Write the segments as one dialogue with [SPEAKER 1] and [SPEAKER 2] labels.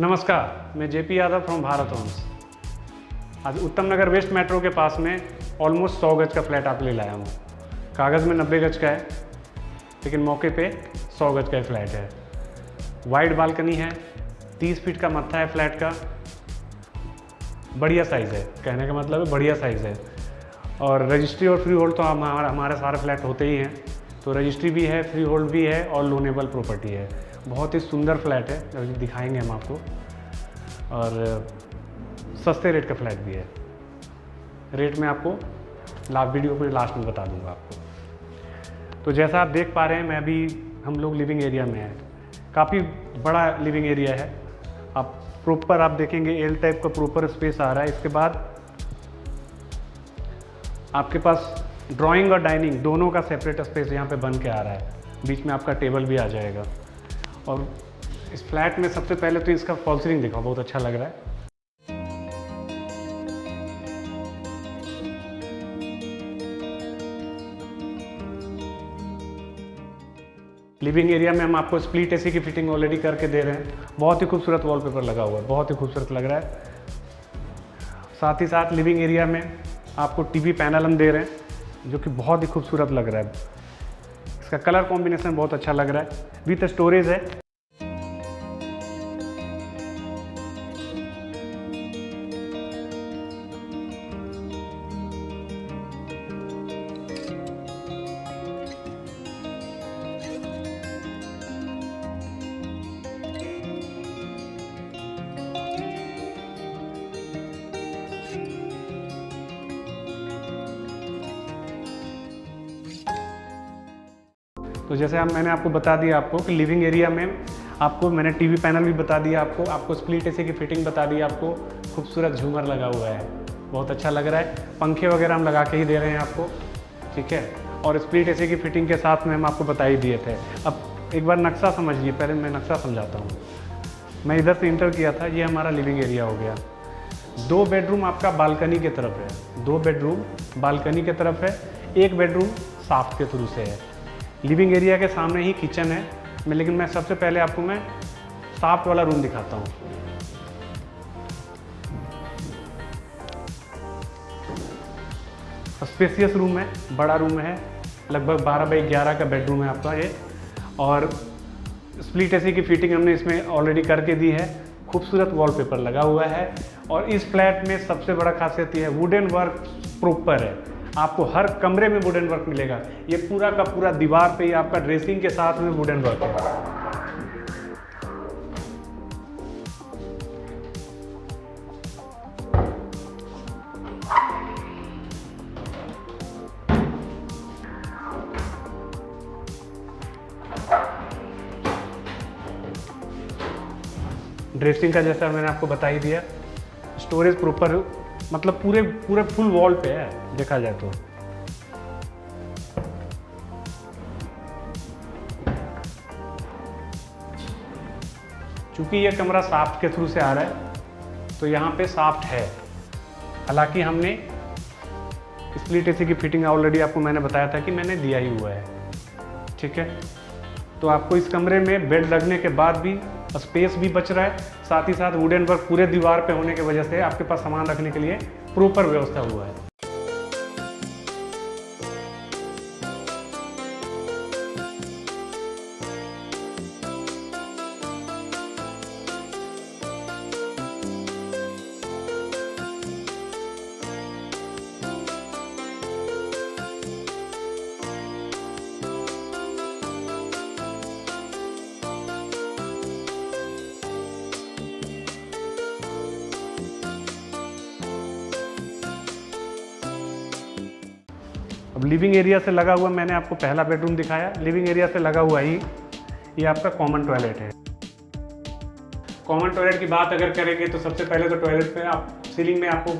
[SPEAKER 1] नमस्कार, मैं JP Yadav from Bharat Homes. आज उत्तम नगर वेस्ट मेट्रो के पास में ऑलमोस्ट 100 गज का फ्लैट आपके लिए लाया हूँ। कागज़ में 90 गज का है, लेकिन मौके पे 100 गज का फ्लैट है। वाइड बालकनी है, 30 फीट का मत्था है फ्लैट का। बढ़िया साइज़ है, कहने का मतलब है बढ़िया साइज़ है। और रजिस्ट्री और फ्री होल्ड तो हमारे सारे फ्लैट होते ही हैं, तो रजिस्ट्री भी है, फ्री होल्ड भी है और लोनेबल प्रॉपर्टी है। बहुत ही सुंदर फ्लैट है, अभी दिखाएंगे हम आपको। और सस्ते रेट का फ्लैट भी है। रेट मैं आपको वीडियो के लास्ट में बता दूंगा आपको। तो जैसा आप देख पा रहे हैं, मैं अभी हम लोग लिविंग एरिया में हैं। काफ़ी बड़ा लिविंग एरिया है। आप प्रॉपर आप देखेंगे एल टाइप का प्रॉपर स्पेस आ रहा है। इसके बाद आपके पास ड्राइंग और डाइनिंग दोनों का सेपरेट स्पेस यहाँ पे बन के आ रहा है। बीच में आपका टेबल भी आ जाएगा। और इस फ्लैट में सबसे पहले तो इसका फॉल सीलिंग देखो, बहुत अच्छा लग रहा है। लिविंग एरिया में हम आपको स्प्लिट एसी की फिटिंग ऑलरेडी करके दे रहे हैं। बहुत ही खूबसूरत वॉलपेपर लगा हुआ है, बहुत ही खूबसूरत लग रहा है। साथ ही साथ लिविंग एरिया में आपको टीवी पैनल हम दे रहे हैं, जो कि बहुत ही खूबसूरत लग रहा है। इसका कलर कॉम्बिनेशन बहुत अच्छा लग रहा है। विथ स्टोरेज है। तो जैसे मैंने आपको बता दिया आपको कि लिविंग एरिया में आपको मैंने टीवी पैनल भी बता दिया आपको स्प्लिट एसी की फिटिंग बता दी आपको। खूबसूरत झूमर लगा हुआ है, बहुत अच्छा लग रहा है। पंखे वगैरह हम लगा के ही दे रहे हैं आपको, ठीक है। और स्प्लिट एसी की फिटिंग के साथ में हम आपको बता ही दिए थे। अब एक बार नक्शा समझिए, पहले मैं नक्शा समझाता हूँ। मैं इधर से इंटर किया था, ये हमारा लिविंग एरिया हो गया। 2 बेडरूम आपका बालकनी के तरफ है, 2 बेडरूम बालकनी के तरफ है, 1 बेडरूम साफ्ट के थ्रू से है। लिविंग एरिया के सामने ही किचन है। लेकिन मैं सबसे पहले आपको मैं साफ्ट वाला रूम दिखाता हूँ। स्पेसियस रूम है, बड़ा रूम है, लगभग 12 बाई 11 का बेडरूम है आपका ये। और स्प्लिट एसी की फिटिंग हमने इसमें ऑलरेडी करके दी है। खूबसूरत वॉलपेपर लगा हुआ है। और इस फ्लैट में सबसे बड़ा खासियत ये है, वुडन वर्क प्रॉपर है। आपको हर कमरे में वुडन वर्क मिलेगा। ये पूरा का पूरा दीवार पे ही आपका ड्रेसिंग के साथ में वुडन वर्क है। ड्रेसिंग का जैसा मैंने आपको बता ही दिया। स्टोरेज प्रॉपर, मतलब पूरे फुल वॉल पे है देखा जाए तो। चूंकि ये कमरा साफ्ट के थ्रू से आ रहा है, तो यहाँ पे साफ्ट है। हालांकि हमने स्प्लिट एसी की फिटिंग ऑलरेडी आपको मैंने बताया था कि मैंने दिया ही हुआ है, ठीक है। तो आपको इस कमरे में बेड लगने के बाद भी स्पेस भी बच रहा है। साथ ही साथ वुडन वर्क पूरे दीवार पे होने की वजह से आपके पास सामान रखने के लिए प्रॉपर व्यवस्था हुआ है। अब लिविंग एरिया से लगा हुआ मैंने आपको पहला बेडरूम दिखाया। लिविंग एरिया से लगा हुआ ही ये आपका कॉमन टॉयलेट है। कॉमन टॉयलेट की बात अगर करेंगे तो सबसे पहले तो टॉयलेट में आप सीलिंग में आपको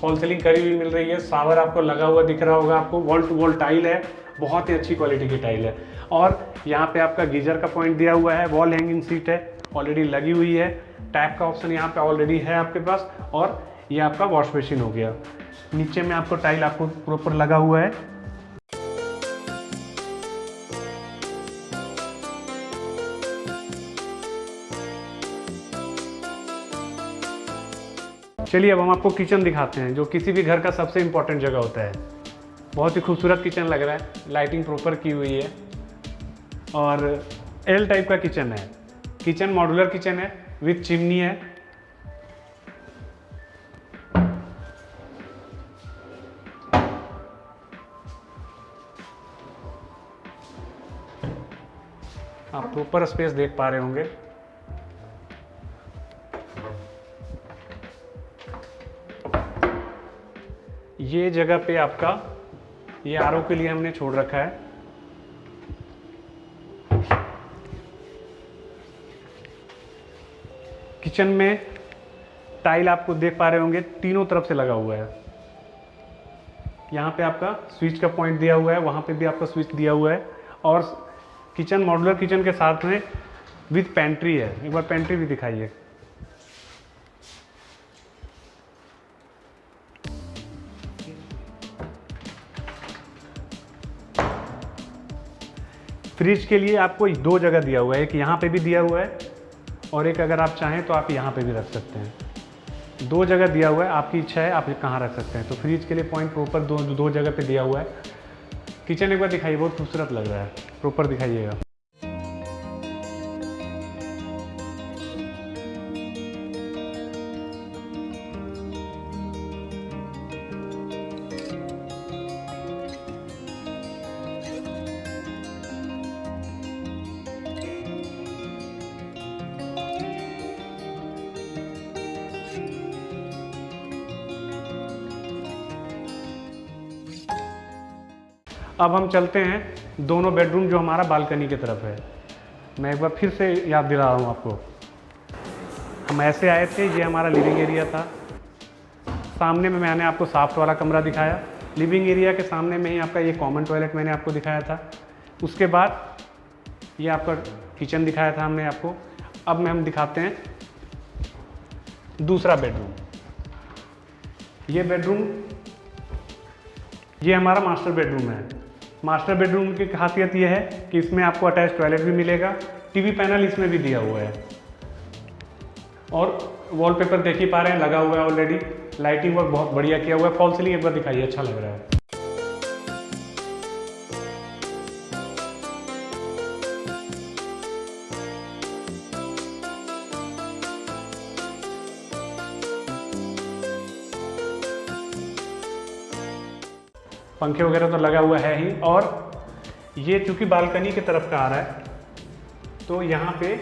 [SPEAKER 1] फॉल सीलिंग करी हुई मिल रही है। शावर आपको लगा हुआ दिख रहा होगा। आपको वॉल टू वॉल टाइल है, बहुत ही अच्छी क्वालिटी की टाइल है। और यहाँ पे आपका गीजर का पॉइंट दिया हुआ है। वॉल हैंगिंग सीट है, ऑलरेडी लगी हुई है। टैप का ऑप्शन यहाँ पे ऑलरेडी है आपके पास। और ये आपका वॉश बेसिन हो गया। नीचे में आपको टाइल आपको प्रॉपर लगा हुआ है। चलिए अब हम आपको किचन दिखाते हैं, जो किसी भी घर का सबसे इम्पोर्टेंट जगह होता है। बहुत ही खूबसूरत किचन लग रहा है, लाइटिंग प्रॉपर की हुई है और एल टाइप का किचन है। किचन मॉड्यूलर किचन है विथ चिमनी है। आप प्रॉपर स्पेस देख पा रहे होंगे। ये जगह पे आपका ये आरओ के लिए हमने छोड़ रखा है। किचन में टाइल आपको देख पा रहे होंगे तीनों तरफ से लगा हुआ है। यहाँ पे आपका स्विच का पॉइंट दिया हुआ है, वहाँ पे भी आपका स्विच दिया हुआ है। और किचन मॉड्यूलर किचन के साथ में विथ पेंट्री है। एक बार पेंट्री भी दिखाइए। फ्रिज के लिए आपको 2 जगह दिया हुआ है, एक यहाँ पे भी दिया हुआ है और एक अगर आप चाहें तो आप यहाँ पे भी रख सकते हैं। 2 जगह दिया हुआ है, आपकी इच्छा है आप कहाँ रख सकते हैं। तो फ्रिज के लिए पॉइंट प्रॉपर दो जगह पे दिया हुआ है। किचन एक बार दिखाइए, बहुत खूबसूरत लग रहा है, प्रॉपर दिखाइएगा। अब हम चलते हैं दोनों बेडरूम जो हमारा बालकनी की तरफ है। मैं एक बार फिर से याद दिला रहा हूँ आपको। हम ऐसे आए थे, ये हमारा लिविंग एरिया था। सामने में मैंने आपको सॉफ्ट वाला कमरा दिखाया। लिविंग एरिया के सामने में ही आपका ये कॉमन टॉयलेट मैंने आपको दिखाया था। उसके बाद ये आपका किचन दिखाया था हमने आपको। अब हम दिखाते हैं दूसरा बेडरूम। ये बेडरूम ये हमारा मास्टर बेडरूम है। मास्टर बेडरूम की खासियत यह है कि इसमें आपको अटैच टॉयलेट भी मिलेगा। टीवी पैनल इसमें भी दिया हुआ है और वॉलपेपर देख ही पा रहे हैं लगा हुआ है ऑलरेडी। लाइटिंग वर्क बहुत बढ़िया किया हुआ है। फॉल सीलिंग एक बार दिखाइए, अच्छा लग रहा है। पंखे वगैरह तो लगा हुआ है ही। और ये चूँकि बालकनी की तरफ का आ रहा है तो यहाँ पे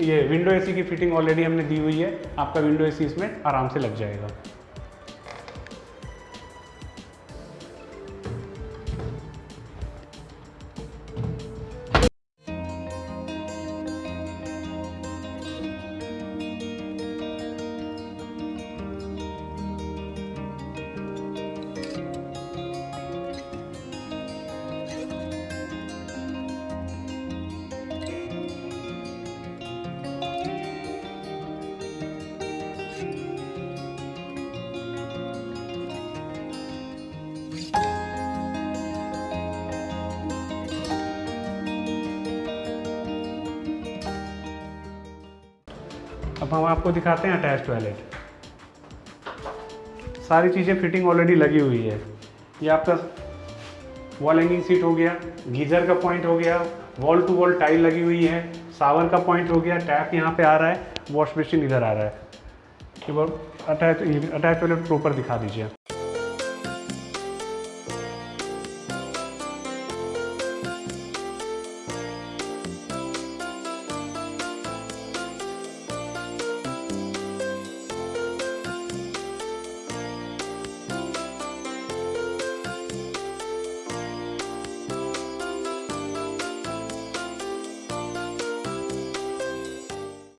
[SPEAKER 1] ये विंडो एसी की फिटिंग ऑलरेडी हमने दी हुई है। आपका विंडो एसी इसमें आराम से लग जाएगा। अब हम आपको दिखाते हैं अटैच टॉयलेट। सारी चीज़ें फिटिंग ऑलरेडी लगी हुई है। ये आपका वॉल हैंगिंग सीट हो गया, गीज़र का पॉइंट हो गया, वॉल टू वॉल टाइल लगी हुई है, शावर का पॉइंट हो गया, टैप यहाँ पे आ रहा है, वॉश बेसिन इधर आ रहा है। एक बार अटैच टॉयलेट प्रॉपर दिखा दीजिए।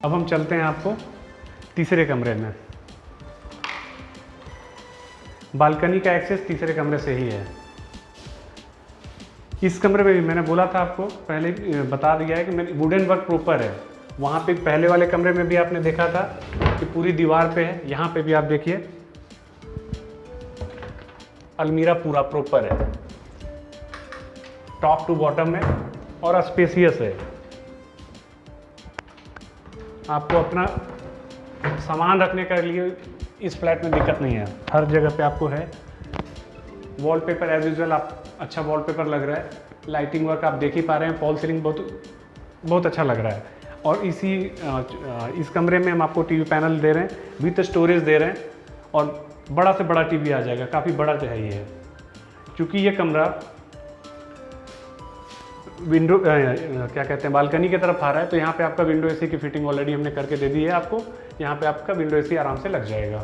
[SPEAKER 1] अब हम चलते हैं आपको तीसरे कमरे में। बालकनी का एक्सेस तीसरे कमरे से ही है। इस कमरे में भी मैंने बोला था आपको पहले बता दिया है कि मेरी वुडन वर्क प्रॉपर है। वहाँ पे पहले वाले कमरे में भी आपने देखा था कि पूरी दीवार पे है। यहाँ पे भी आप देखिए अलमीरा पूरा प्रॉपर है, टॉप टू बॉटम में और स्पेसियस है। आपको अपना सामान रखने के लिए इस फ्लैट में दिक्कत नहीं है, हर जगह पे आपको है। वॉलपेपर एज यूजुअल आप अच्छा वॉलपेपर लग रहा है। लाइटिंग वर्क आप देख ही पा रहे हैं, फॉल सीलिंग बहुत अच्छा लग रहा है। और इस कमरे में हम आपको टीवी पैनल दे रहे हैं, विथ स्टोरेज दे रहे हैं, और बड़ा से बड़ा टीवी आ जाएगा, काफ़ी बड़ा जो है ये है। क्योंकि ये कमरा विंडो क्या कहते हैं बालकनी की तरफ आ रहा है, तो यहाँ पे आपका विंडो एसी की फिटिंग ऑलरेडी हमने करके दे दी है आपको। यहाँ पे आपका विंडो एसी आराम से लग जाएगा,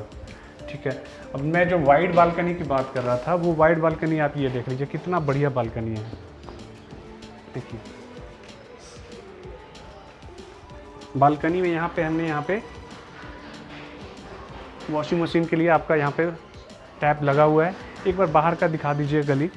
[SPEAKER 1] ठीक है। अब मैं जो वाइड बालकनी की बात कर रहा था, वो वाइड बालकनी आप ये देख लीजिए, कितना बढ़िया बालकनी है। देखिए बालकनी में यहाँ पे हमने वॉशिंग मशीन के लिए आपका यहाँ पे टैप लगा हुआ है। एक बार बाहर का दिखा दीजिए गली।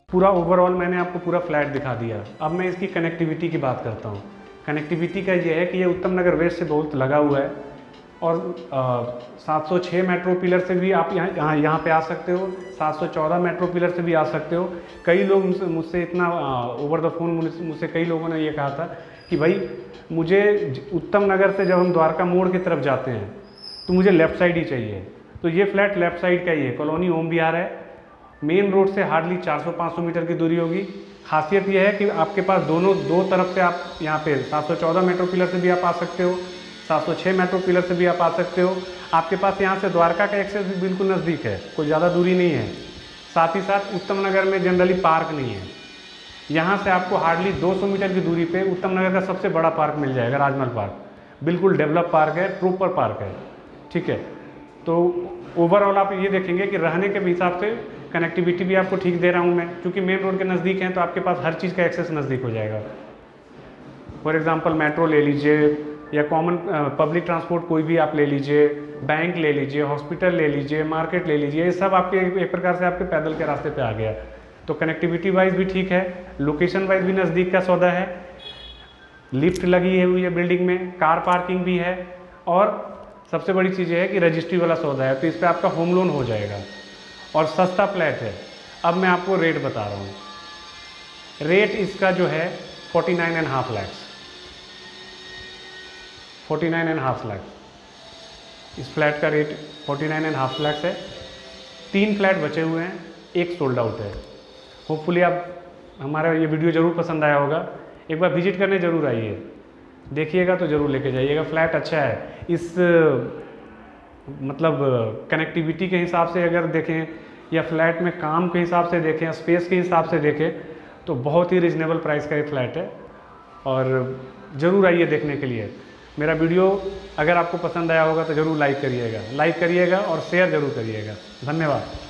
[SPEAKER 1] पूरा ओवरऑल मैंने आपको पूरा फ्लैट दिखा दिया। अब मैं इसकी कनेक्टिविटी की बात करता हूँ। कनेक्टिविटी का ये है कि ये उत्तम नगर वेस्ट से बहुत लगा हुआ है, और 706 मेट्रो पिलर से भी आप यहाँ पे आ सकते हो, 714 मेट्रो पिलर से भी आ सकते हो। कई लोग मुझसे इतना ओवर द फोन मुझसे कई लोगों ने ये कहा था कि भाई मुझे उत्तम नगर से जब हम द्वारका मोड़ की तरफ जाते हैं तो मुझे लेफ़्ट साइड ही चाहिए। तो ये फ्लैट लेफ़्ट साइड का ही है, कॉलोनी ओम विहार है। मेन रोड से हार्डली 400-500 मीटर की दूरी होगी। खासियत यह है कि आपके पास दो तरफ से आप यहाँ पे 714 मेट्रो पिलर से भी आप आ सकते हो, 706 मेट्रो पिलर से भी आप आ सकते हो। आपके पास यहाँ से द्वारका का एक्सेस भी बिल्कुल नज़दीक है, कोई ज़्यादा दूरी नहीं है। साथ ही साथ उत्तम नगर में जनरली पार्क नहीं है। यहाँ से आपको हार्डली 200 मीटर की दूरी पे उत्तम नगर का सबसे बड़ा पार्क मिल जाएगा, राजमहल पार्क। बिल्कुल डेवलप पार्क है, प्रॉपर पार्क है, ठीक है। तो ओवरऑल आप ये देखेंगे कि रहने के हिसाब से कनेक्टिविटी भी आपको ठीक दे रहा हूँ मैं, क्योंकि मेन रोड के नज़दीक हैं तो आपके पास हर चीज़ का एक्सेस नज़दीक हो जाएगा। फॉर एग्जांपल मेट्रो ले लीजिए, या कॉमन पब्लिक ट्रांसपोर्ट कोई भी आप ले लीजिए, बैंक ले लीजिए, हॉस्पिटल ले लीजिए, मार्केट ले लीजिए, ये सब आपके एक प्रकार से आपके पैदल के रास्ते पे आ गया। तो कनेक्टिविटी वाइज भी ठीक है, लोकेशन वाइज भी नज़दीक का सौदा है, लिफ्ट लगी हुई है बिल्डिंग में, कार पार्किंग भी है, और सबसे बड़ी चीज़ ये है कि रजिस्ट्री वाला सौदा है, तो इस पर आपका होम लोन हो जाएगा, और सस्ता फ्लैट है। अब मैं आपको रेट बता रहा हूँ। रेट इसका जो है 49.5 लाख, 49.5 लाख इस फ्लैट का रेट 49.5 लाख है। 3 फ्लैट बचे हुए हैं, एक सोल्ड आउट है। होपफुली आप हमारा ये वीडियो ज़रूर पसंद आया होगा। एक बार विजिट करने ज़रूर आइए, देखिएगा तो ज़रूर लेके जाइएगा। फ्लैट अच्छा है। इस मतलब कनेक्टिविटी के हिसाब से अगर देखें, या फ्लैट में काम के हिसाब से देखें, स्पेस के हिसाब से देखें, तो बहुत ही रिजनेबल प्राइस का ये फ्लैट है, और ज़रूर आइए देखने के लिए। मेरा वीडियो अगर आपको पसंद आया होगा तो ज़रूर लाइक करिएगा और शेयर ज़रूर करिएगा। धन्यवाद।